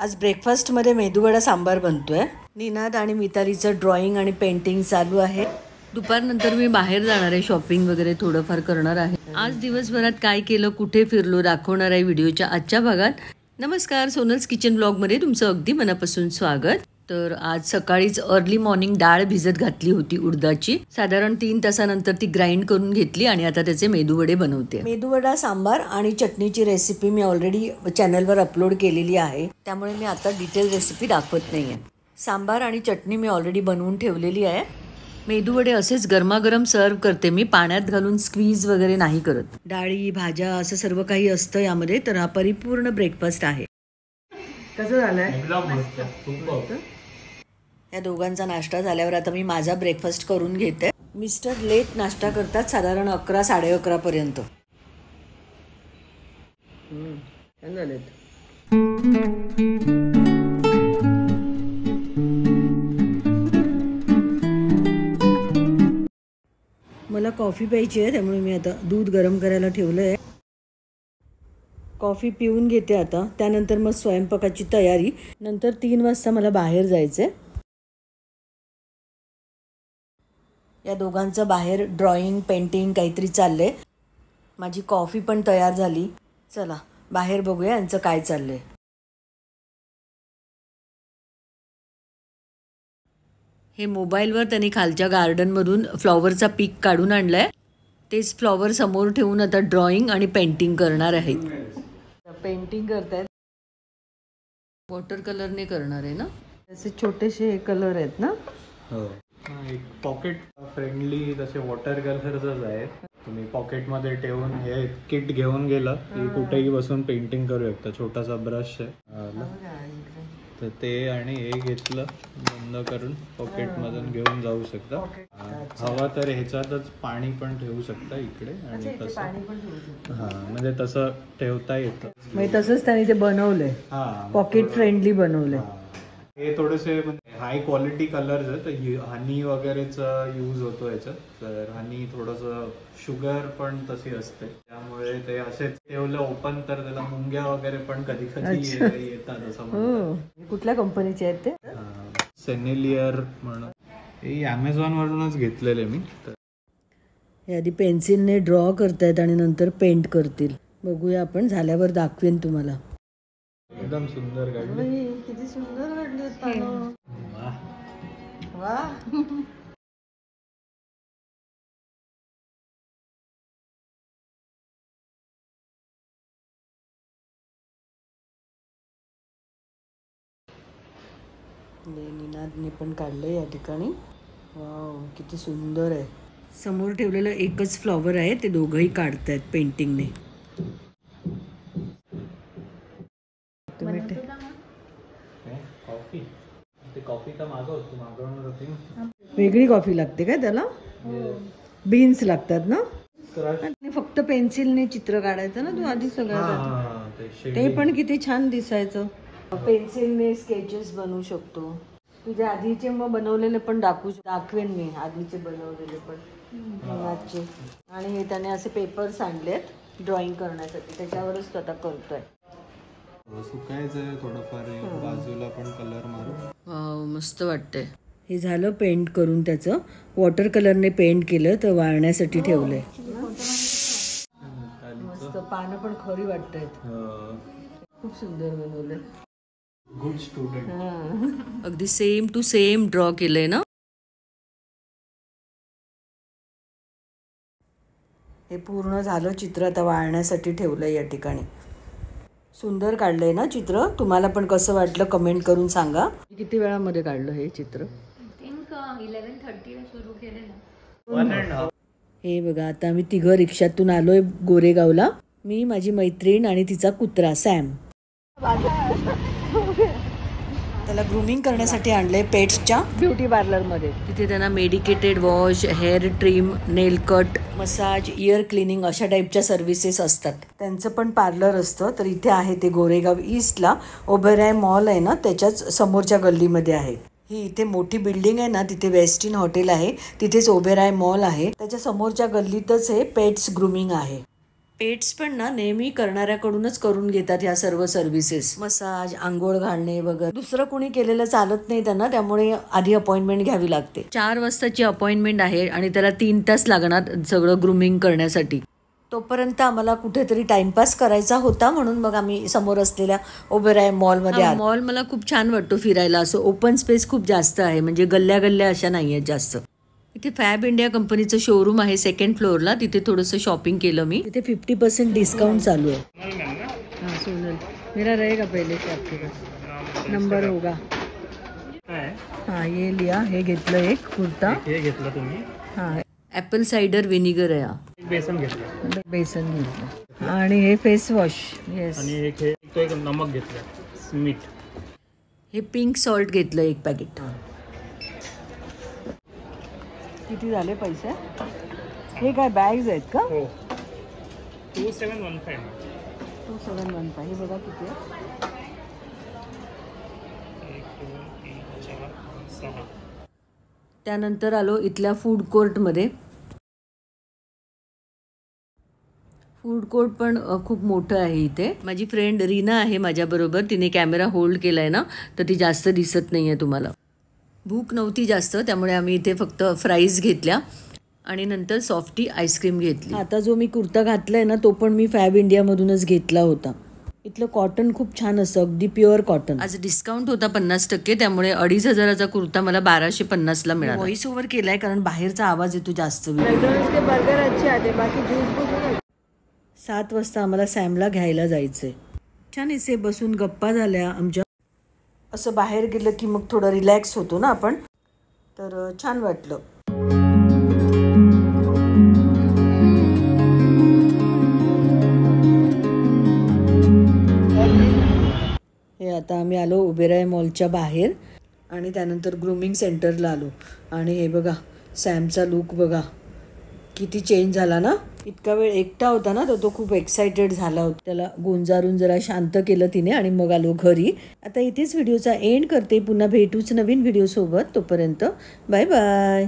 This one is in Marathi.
आज ब्रेकफास्टमध्ये मेदूवडा सांबार बनतोय. निनाद आणि मितालीचं ड्रॉइंग आणि पेंटिंग चालू आहे. दुपारनंतर मी बाहेर जाणार आहे, शॉपिंग वगैरे थोडंफार करणार आहे. आज दिवसभरात काय केलं, कुठे फिरलो दाखवणार आहे व्हिडिओच्या आजच्या भागात. नमस्कार, सोनल्स किचन ब्लॉगमध्ये तुमचं अगदी मनापासून स्वागत. तर आज सकाळीच अर्ली मॉर्निंग डाळ भिजत घातली होती उडदाची. साधारण 3 तासानंतर ती ग्राइंड करून घेतली आणि आता त्याचे मेदूवडे बनवते. मेदूवडा सांबार आणि चटणीची रेसिपी मी ऑलरेडी चॅनलवर अपलोड केलेली आहे, त्यामुळे मी आता डिटेल रेसिपी दाखवत नाही आहे. सांबार आणि चटणी मी ऑलरेडी बनवून ठेवलेली आहे. मेदूवडे असेच गरमागरम सर्व करते मी, पाण्यात घालून स्क्वीज वगैरे नाही करत. डाळी भाज्या असं सर्व काही असतं यामध्ये, तर हा परिपूर्ण ब्रेकफास्ट आहे. कसं झालंय? या दोघांचा नाश्ता झाल्यावर आता मी माझा ब्रेकफास्ट करून घेते. मिस्टर लेट नाश्ता करतात, साधारण 11 11:30 पर्यंत. मला कॉफी प्यायची आहे, त्यामुळे मी आता दूध गरम करायला ठेवलं आहे. कॉफी पिऊन घेते आता. त्यानंतर मग स्वयंपाकाची तयारी. नंतर 3 वाजता मला बाहेर जायचं आहे. या दोघांचं बाहेर ड्रॉइंग पेंटिंग काहीतरी चाललंय. माझी कॉफी पण तयार झाली. चला बाहेर बघूया यांचं काय चाललंय. हे मोबाईलवर त्यांनी खालच्या गार्डनमधून फ्लॉवरचा पीक काढून आणलाय. तेच फ्लॉवर समोर ठेवून आता ड्रॉइंग आणि पेंटिंग करणार आहेत. पेंटिंग करतायत, वॉटर कलरने करणार आहे ना. असे छोटेसे हे कलर आहेत ना. हो, एक पॉकेट फ्रेंडली तसे वॉटर कलरच आहे. तुम्ही पॉकेटमध्ये ठेवून हे किट घेऊन गेला की कुठेही बसून पेंटिंग करू शकता. छोटासा ब्रश आहे तर ते आणि हे घेतलं बंद करून पॉकेट मधून घेऊन जाऊ शकता. हवा तर ह्याच्यातच पाणी पण ठेवू शकता इकडे, आणि तसं हा म्हणजे तसं ठेवता येतं. म्हणजे तसंच त्यांनी ते बनवलंय, पॉकेट फ्रेंडली बनवलंय. हे थोडेसे म्हणजे हाय क्वालिटी कलर्स आहेत, तर हनी वगैरेचा यूज होतो याच्यात. तर हनी थोडंसं शुगर पण तशी असते, त्यामुळे ते असेच ठेवलं ओपन तर त्याला मुंग्या वगैरे पण कधी कधी येतात असं. कुठल्या कंपनीचे आहेत ते? सेनेलियर म्हणून. हे अमेझॉन वरूनच घेतलेले मी. हे आधी पेन्सिलने ड्रॉ करतायत आणि नंतर पेंट करतील. बघूया आपण, झाल्यावर दाखवेन तुम्हाला. एकदम सुंदर काढले. किती सुंदर काढले. वाह, निनादने पण काढलंय या ठिकाणी. वाव, किती सुंदर आहे. समोर ठेवलेलं एकच फ्लॉवर आहे, ते दोघंही काढतायत पेंटिंगने. कॉफी तर मागवणार होती. वेगळी कॉफी लागते काय त्याला? बीन्स लागतात ना. फक्त पेन्सिलने चित्र काढायचं ना तू आधी सगळं. ते पण किती छान दिसायचं. पेन्सिलने स्केचेस बनवू शकतो. तुझ्या आधीचे मग बनवलेले पण दाखवेन मी, आधीचे बनवलेले पण आजचे. आणि हे त्याने असे पेपर्स आणलेत ड्रॉइंग करण्यासाठी, त्याच्यावरच तो आता करतोय. सुकायचं थोडंफार, बाजूला पण कलर मारू. वाव, मस्त वाटतंय. हे झालं पेंट करून. त्याचं वॉटर कलरने पेंट केलं तर वाळण्यासाठी ठेवलंय. मस्त, पानं पण खरी वाटतायत. खूप सुंदर बनवलंय. Good student. अगदी सेम टू सेम ड्रॉ केलंय ना. हे पूर्ण झालं चित्र, आता वाळण्यासाठी ठेवलंय या ठिकाणी. सुंदर काढलंय ना चित्र. तुम्हाला पण कसं वाटलं कमेंट करून सांगा. किती वेळामध्ये काढलं हे चित्र? 11:30 सुरू केलेलं. हे बघा, आता आम्ही 3 रिक्षातून आलोय गोरेगावला. मी, माझी मैत्रीण आणि तिचा कुत्रा सॅम. त्याला ग्रूमिंग करण्यासाठी आणलंय पेट्सच्या ब्युटी पार्लरमध्ये. तिथे त्यांना मेडिकेटेड वॉश, हेअर ट्रिम, नेल कट, मसाज, इयर क्लिनिंग अशा टाईपच्या सर्व्हिसेस असतात. त्यांचं पण पार्लर असतं. तर इथे आहे ते गोरेगाव ईस्टला. ओबेरॉय मॉल आहे ना, त्याच्याच समोरच्या गल्लीमध्ये आहे. ही इथे मोठी बिल्डिंग आहे ना, तिथे वेस्टिन हॉटेल आहे, तिथेच ओबेरॉय मॉल आहे. त्याच्या समोरच्या गल्लीतच हे पेट्स ग्रूमिंग आहे. पेट्स पण ना नेहमी करणाऱ्याकडूनच करून घेतात ह्या सर्व सर्व्हिसेस, मसाज, आंघोळ घालणे वगैरे. दुसरं कोणी केलेलं चालत नाही त्यांना, त्यामुळे आधी अपॉइंटमेंट घ्यावी लागते. 4 वाजताची अपॉइंटमेंट आहे आणि त्याला 3 तास लागणार सगळं ग्रूमिंग करण्यासाठी. तोपर्यंत आम्हाला कुठेतरी टाइमपास करायचा होता, म्हणून मग आम्ही समोर असलेल्या ओबेरॉय मॉलमध्ये. मॉल मला खूप छान वाटतो फिरायला. असं ओपन स्पेस खूप जास्त आहे, म्हणजे गल्ल्या गल्ल्या अशा नाही आहेत जास्त. इथे फॅब इंडिया कंपनीचं शोरूम आहे 2nd फ्लोअरला. तिथे थोडंसं शॉपिंग केलं मी. तिथे 50% डिस्काउंट चालू आहे. हाँ सोनल, मेरा रहेगा पहले से आपके पास, नंबर होगा. हाँ ये लिया, हे घेतलं एक कुर्ता. हे घेतलं तुम्ही. हाँ ॲपल सायडर व्हिनेगर आहे हा. बेसन घेतलं. बेसन घेतलं आणि हे फेस वॉश. येस. आणि एक नमक घेतलं, मीठ. हे पिंक सॉल्ट घेतलं 1 पॅकेट. किती झाले पैसे? हे काय बॅग्स आहेत का? हो 2715. 2715. हे बघा किती आहे. 1 2 3 4 6. त्यानंतर आलो इथल्या फूड कोर्टमध्ये. फूड कोर्ट पण खूप मोठं आहे इथे. माझी फ्रेंड रीना आहे माझ्याबरोबर. तिने कॅमेरा होल्ड केलाय ना, तर ती जास्त दिसत नाही आहे तुम्हाला. भूक नव्हती जास्त, त्यामुळे आम्ही इथे फक्त फ्राईज घेतल्या आणि नंतर सॉफ्टी आईस्क्रीम घेतली. आता जो मी कुर्ता घातलाय ना, तो पण मी फॅब इंडियामधूनच घेतला होता. इथलं कॉटन खूप छान असतं, अगदी प्युअर कॉटन. आज डिस्काउंट होता 50%, त्यामुळे 2500चा कुर्ता मला 1250ला मिळाला. व्हॉइस ओव्हर केलाय कारण बाहेरचा आवाज येतो जास्त. बर्गर अच्छे आते, बाकी ज्यूस. 7 वाजता आम्हाला सॅमला घ्यायला जायचंय. छान इथे बसून गप्पा झाल्या आमच्या. असं बाहेर गेलं की मग थोडं रिलॅक्स होतो ना आपण, तर छान वाटलं. हे आता आम्ही आलो ओबेरॉय मॉलच्या बाहेर आणि त्यानंतर ग्रूमिंग सेंटरला आलो. आणि हे बघा सॅमचा लुक बघा किती चेंज झाला ना. इतका वेळ एकटा होता ना, तर तो खूप एक्सायटेड झाला होता. त्याला गोंजारून जरा शांत केलं तिने आणि मग आलो घरी. आता इथेच व्हिडिओचा एंड करते. पुन्हा भेटूच नवीन व्हिडिओसोबत. तोपर्यंत बाय बाय.